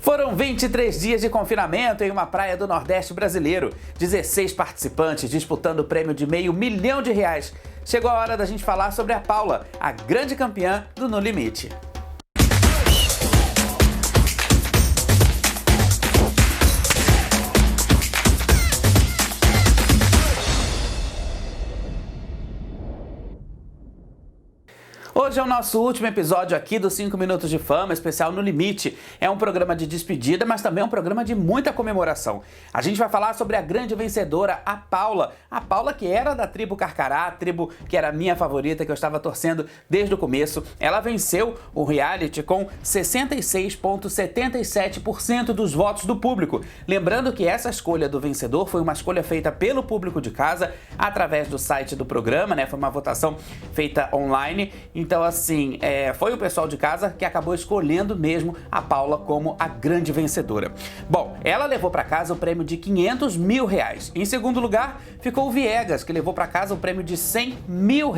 Foram 23 dias de confinamento em uma praia do Nordeste brasileiro. 16 participantes disputando o prêmio de R$500 mil. Chegou a hora da gente falar sobre a Paula, a grande campeã do No Limite. Hoje é o nosso último episódio aqui do 5 Minutos de Fama, especial No Limite. É um programa de despedida, mas também é um programa de muita comemoração. A gente vai falar sobre a grande vencedora, a Paula. A Paula que era da tribo Carcará, a tribo que era a minha favorita, que eu estava torcendo desde o começo. Ela venceu o reality com 66,77% dos votos do público. Lembrando que essa escolha do vencedor foi uma escolha feita pelo público de casa, através do site do programa, né? Foi uma votação feita online. Então, assim, foi o pessoal de casa que acabou escolhendo mesmo a Paula como a grande vencedora. Bom, ela levou para casa o prêmio de R$500 mil. Em segundo lugar, ficou o Viegas, que levou para casa o prêmio de R$100 mil.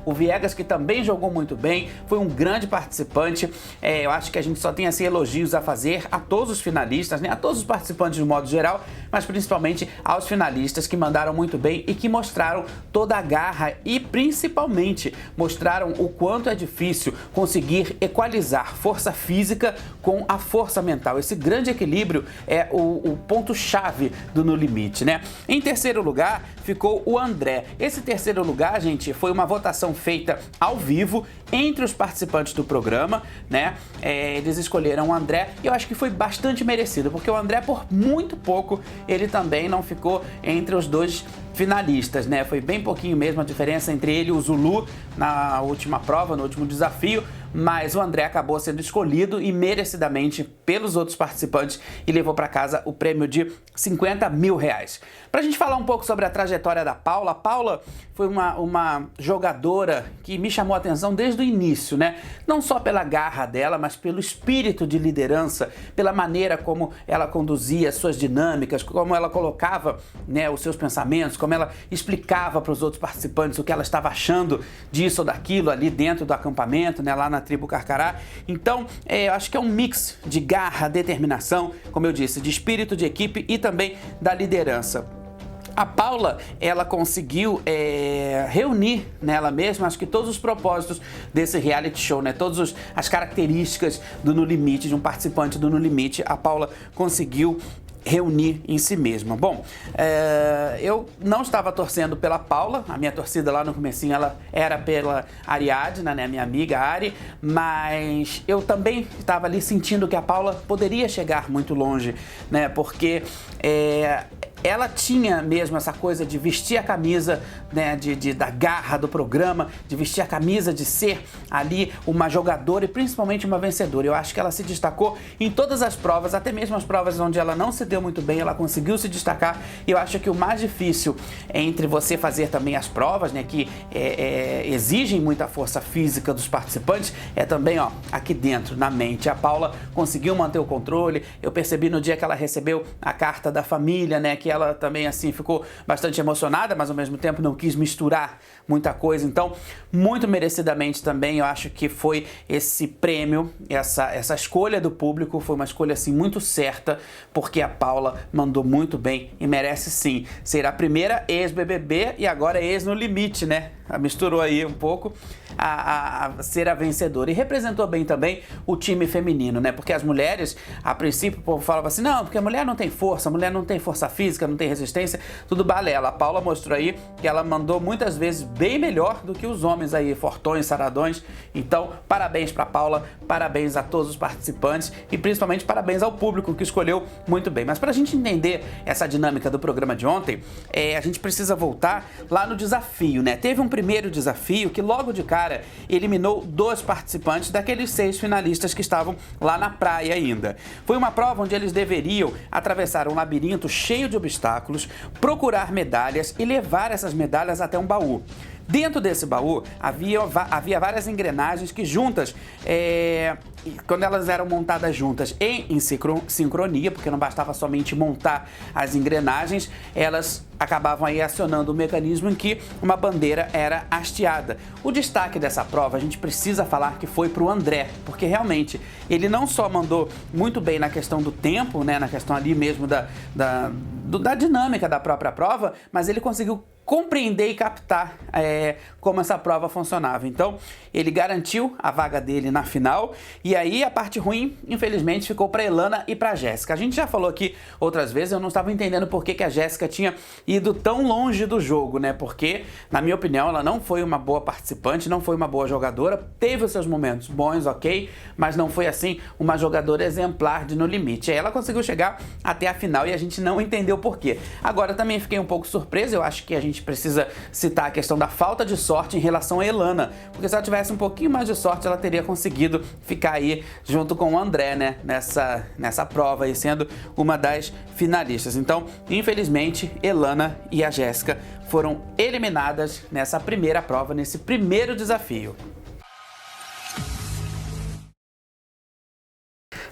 O Viegas, que também jogou muito bem, foi um grande participante. Eu acho que a gente só tem assim elogios a fazer a todos os finalistas, né? A todos os participantes de modo geral, mas principalmente aos finalistas que mandaram muito bem e que mostraram toda a garra e principalmente mostraram o quanto é difícil conseguir equalizar força física com a força mental. Esse grande equilíbrio é o ponto-chave do No Limite, né? Em terceiro lugar ficou o André. Esse terceiro lugar, gente, foi uma votação feita ao vivo entre os participantes do programa, né? Eles escolheram o André e eu acho que foi bastante merecido, porque o André, por muito pouco, ele também não ficou entre os dois finalistas, né? Foi bem pouquinho mesmo a diferença entre ele e o Zulu na última prova, no último desafio, mas o André acabou sendo escolhido e merecidamente pelos outros participantes e levou para casa o prêmio de R$50 mil. Pra gente falar um pouco sobre a trajetória da Paula, a Paula foi uma jogadora que me chamou a atenção desde o início, né? Não só pela garra dela, mas pelo espírito de liderança, pela maneira como ela conduzia suas dinâmicas, como ela colocava, né, os seus pensamentos, como ela explicava para os outros participantes o que ela estava achando disso ou daquilo ali dentro do acampamento, né, lá na tribo Carcará. Então, eu acho que é um mix de garra, determinação, como eu disse, de espírito de equipe e também da liderança. A Paula, ela conseguiu reunir nela mesma, acho que todos os propósitos desse reality show, né? Todas as características do No Limite, de um participante do No Limite, a Paula conseguiu reunir em si mesma. Bom, eu não estava torcendo pela Paula, a minha torcida lá no comecinho ela era pela Ariadna, né, minha amiga Ari, mas eu também estava ali sentindo que a Paula poderia chegar muito longe, né, porque ela tinha mesmo essa coisa de vestir a camisa, né, da garra do programa, de vestir a camisa, de ser ali uma jogadora e principalmente uma vencedora. Eu acho que ela se destacou em todas as provas, até mesmo as provas onde ela não se deu muito bem, ela conseguiu se destacar. E eu acho que o mais difícil entre você fazer também as provas, né, que exigem muita força física dos participantes, é também, ó, aqui dentro, na mente. A Paula conseguiu manter o controle. Eu percebi no dia que ela recebeu a carta da família, né, que ela também assim ficou bastante emocionada, mas ao mesmo tempo não quis misturar muita coisa. Então, muito merecidamente também, eu acho que foi esse prêmio, essa escolha do público, foi uma escolha assim muito certa, porque a Paula mandou muito bem e merece sim ser a primeira ex-BBB e agora ex-No Limite, né? Misturou aí um pouco a ser a vencedora e representou bem também o time feminino, né? Porque as mulheres, a princípio, o povo falava assim, não, porque a mulher não tem força, a mulher não tem força física, não tem resistência, tudo balela. A Paula mostrou aí que ela mandou muitas vezes bem melhor do que os homens aí, fortões, saradões. Então, parabéns pra Paula, parabéns a todos os participantes e principalmente parabéns ao público que escolheu muito bem. Mas pra gente entender essa dinâmica do programa de ontem, a gente precisa voltar lá no desafio, né? Teve um primeiro desafio que logo de cara eliminou 2 participantes daqueles 6 finalistas que estavam lá na praia ainda. Foi uma prova onde eles deveriam atravessar um labirinto cheio de obstáculos, procurar medalhas e levar essas medalhas até um baú. Dentro desse baú havia várias engrenagens que juntas, quando elas eram montadas juntas em sincronia, porque não bastava somente montar as engrenagens, elas acabavam aí acionando o mecanismo em que uma bandeira era hasteada. O destaque dessa prova, a gente precisa falar que foi para o André, porque realmente ele não só mandou muito bem na questão do tempo, né, na questão ali mesmo da dinâmica da própria prova, mas ele conseguiu compreender e captar como essa prova funcionava. Então, ele garantiu a vaga dele na final. E aí, a parte ruim, infelizmente, ficou para Elana e para Jéssica. A gente já falou aqui outras vezes, eu não estava entendendo por que a Jéssica tinha ido tão longe do jogo, né? Porque, na minha opinião, ela não foi uma boa participante, não foi uma boa jogadora, teve os seus momentos bons, ok, mas não foi, assim, uma jogadora exemplar de No Limite. Aí ela conseguiu chegar até a final e a gente não entendeu por quê. Agora, também fiquei um pouco surpresa, eu acho que a gente precisa citar a questão da falta de sorte em relação a Elana, porque se ela tivesse um pouquinho mais de sorte, ela teria conseguido ficar aí junto com o André, né, nessa prova aí, sendo uma das finalistas. Então, infelizmente, Elana e a Jéssica foram eliminadas nessa primeira prova, nesse primeiro desafio.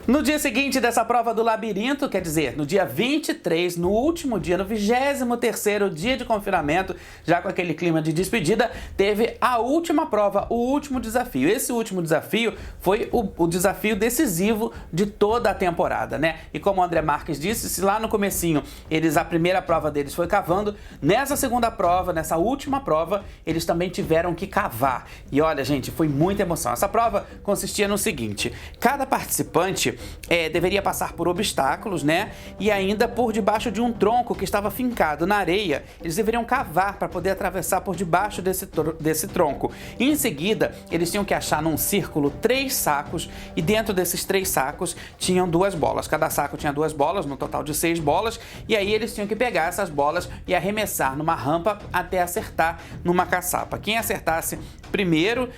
No dia seguinte dessa prova do labirinto, quer dizer, no dia 23, no último dia, no 23º dia de confinamento, já com aquele clima de despedida, teve a última prova, o último desafio. Esse último desafio foi o desafio decisivo de toda a temporada, né? E como o André Marques disse, se lá no comecinho a primeira prova deles foi cavando, nessa segunda prova, nessa última prova, eles também tiveram que cavar. E olha, gente, foi muita emoção. Essa prova consistia no seguinte: cada participante deveria passar por obstáculos, né? E ainda por debaixo de um tronco que estava fincado na areia. Eles deveriam cavar para poder atravessar por debaixo desse tronco. E em seguida, eles tinham que achar num círculo 3 sacos e dentro desses 3 sacos tinham 2 bolas. Cada saco tinha 2 bolas, no total de 6 bolas. E aí eles tinham que pegar essas bolas e arremessar numa rampa até acertar numa caçapa. Quem acertasse primeiro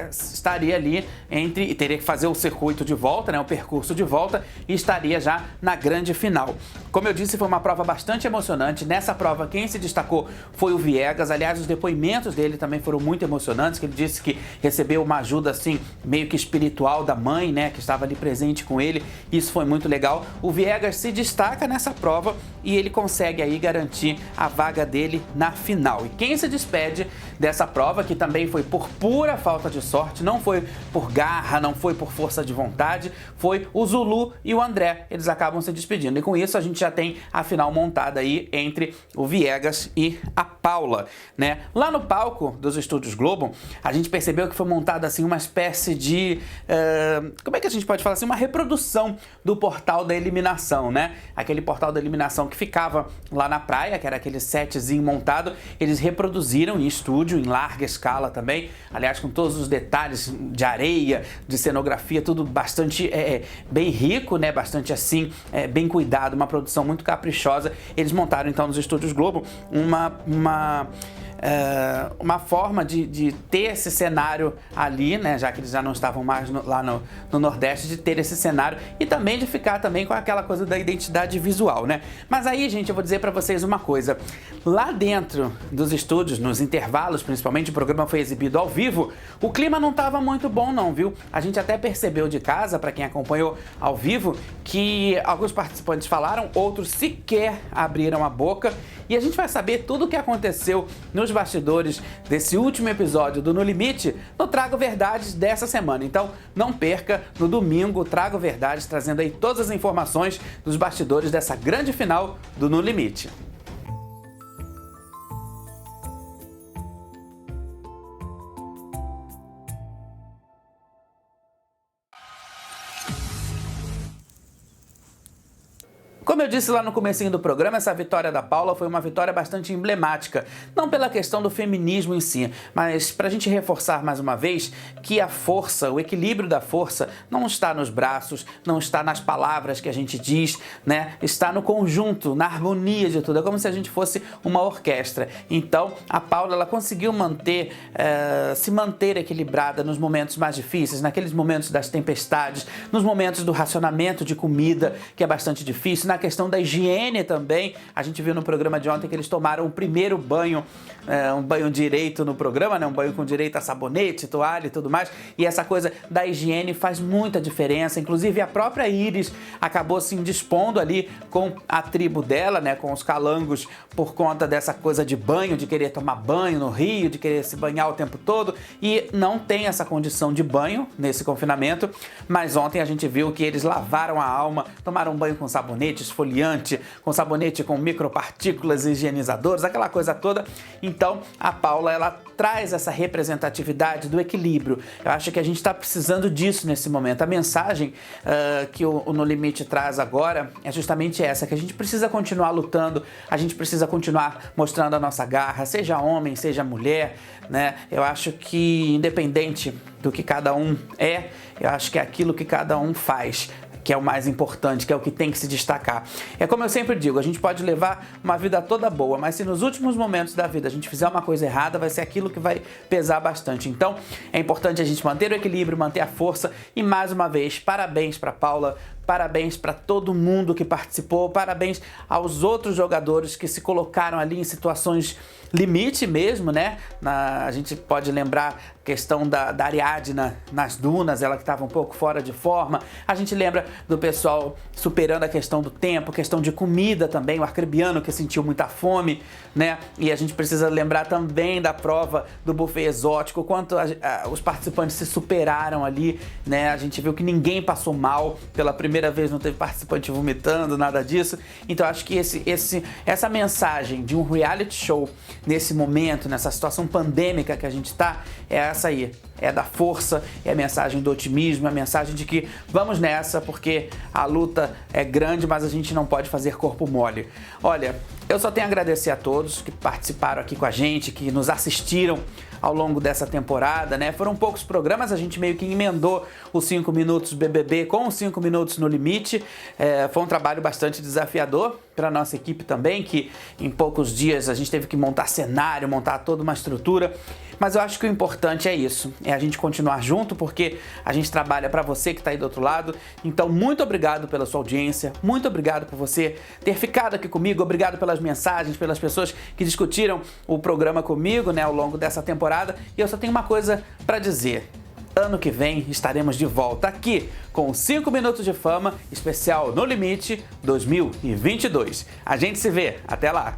estaria ali e teria que fazer o circuito de volta, né, o percurso de volta, e estaria já na grande final. Como eu disse, foi uma prova bastante emocionante. Nessa prova, quem se destacou foi o Viegas. Aliás, os depoimentos dele também foram muito emocionantes, que ele disse que recebeu uma ajuda, assim, meio que espiritual da mãe, né, que estava ali presente com ele. Isso foi muito legal. O Viegas se destaca nessa prova e ele consegue aí garantir a vaga dele na final. E quem se despede dessa prova, que também foi por pura falta de sorte, não foi por garra, não foi por força de vontade, foi o Zulu e o André. Eles acabam se despedindo. E com isso a gente já tem a final montada aí entre o Viegas e a Paula, né? Lá no palco dos Estúdios Globo, a gente percebeu que foi montada assim uma espécie de... como é que a gente pode falar assim? Uma reprodução do portal da eliminação, né? Aquele portal da eliminação que ficava lá na praia, que era aquele setzinho montado, eles reproduziram em estúdio, em larga escala também, aliás, com todos os detalhes de areia, de cenografia, tudo bastante bem rico, né? Bastante assim, bem cuidado, uma produção muito caprichosa. Eles montaram então nos Estúdios Globo uma forma de ter esse cenário ali, né, já que eles já não estavam mais lá no Nordeste, de ter esse cenário e também de ficar também com aquela coisa da identidade visual, né? Mas aí, gente, eu vou dizer pra vocês uma coisa. Lá dentro dos estúdios, nos intervalos, principalmente, o programa foi exibido ao vivo, o clima não tava muito bom não, viu? A gente até percebeu de casa, pra quem acompanhou ao vivo, que alguns participantes falaram, outros sequer abriram a boca, e a gente vai saber tudo o que aconteceu nos bastidores desse último episódio do No Limite no Trago Verdades dessa semana. Então não perca, no domingo, Trago Verdades, trazendo aí todas as informações dos bastidores dessa grande final do No Limite. Como eu disse lá no comecinho do programa, essa vitória da Paula foi uma vitória bastante emblemática, não pela questão do feminismo em si, mas para a gente reforçar mais uma vez que a força, o equilíbrio da força não está nos braços, não está nas palavras que a gente diz, né? Está no conjunto, na harmonia de tudo. É como se a gente fosse uma orquestra. Então, a Paula, ela conseguiu se manter equilibrada nos momentos mais difíceis, naqueles momentos das tempestades, nos momentos do racionamento de comida, que é bastante difícil, questão da higiene também. A gente viu no programa de ontem que eles tomaram o primeiro banho, um banho direito no programa, né? Um banho com direito a sabonete, toalha e tudo mais. E essa coisa da higiene faz muita diferença. Inclusive a própria Iris acabou se indispondo ali com a tribo dela, né? Com os calangos, por conta dessa coisa de banho, de querer tomar banho no rio, de querer se banhar o tempo todo. E não tem essa condição de banho nesse confinamento. Mas ontem a gente viu que eles lavaram a alma, tomaram banho com sabonete esfoliante, com sabonete com micropartículas higienizadores, aquela coisa toda. Então, a Paula, ela traz essa representatividade do equilíbrio. Eu acho que a gente está precisando disso nesse momento. A mensagem que o No Limite traz agora é justamente essa, que a gente precisa continuar lutando, a gente precisa continuar mostrando a nossa garra, seja homem, seja mulher, né? Eu acho que, independente do que cada um é, eu acho que é aquilo que cada um faz que é o mais importante, que é o que tem que se destacar. É como eu sempre digo, a gente pode levar uma vida toda boa, mas se nos últimos momentos da vida a gente fizer uma coisa errada, vai ser aquilo que vai pesar bastante. Então, é importante a gente manter o equilíbrio, manter a força e, mais uma vez, parabéns para Paula, parabéns para todo mundo que participou, parabéns aos outros jogadores que se colocaram ali em situações limite mesmo, né? A gente pode lembrar a questão da Ariadna nas dunas, ela que estava um pouco fora de forma. A gente lembra do pessoal superando a questão do tempo, questão de comida também, o arcrebiano que sentiu muita fome, né? E a gente precisa lembrar também da prova do buffet exótico, quanto os participantes se superaram ali, né? A gente viu que ninguém passou mal, pela primeira vez não teve participante vomitando, nada disso. Então acho que essa mensagem de um reality show nesse momento, nessa situação pandêmica que a gente está, é essa aí, é da força, é a mensagem do otimismo, é a mensagem de que vamos nessa, porque a luta é grande, mas a gente não pode fazer corpo mole. Olha, eu só tenho a agradecer a todos que participaram aqui com a gente, que nos assistiram ao longo dessa temporada, né? Foram poucos programas, a gente meio que emendou os 5 minutos BBB com os 5 minutos No Limite. Foi um trabalho bastante desafiador para a nossa equipe também, que em poucos dias a gente teve que montar cenário, montar toda uma estrutura. Mas eu acho que o importante é isso, é a gente continuar junto, porque a gente trabalha para você que está aí do outro lado. Então, muito obrigado pela sua audiência, muito obrigado por você ter ficado aqui comigo, obrigado pelas mensagens, pelas pessoas que discutiram o programa comigo, né, ao longo dessa temporada. E eu só tenho uma coisa para dizer. Ano que vem estaremos de volta aqui com 5 Minutos de Fama, especial No Limite 2022. A gente se vê. Até lá!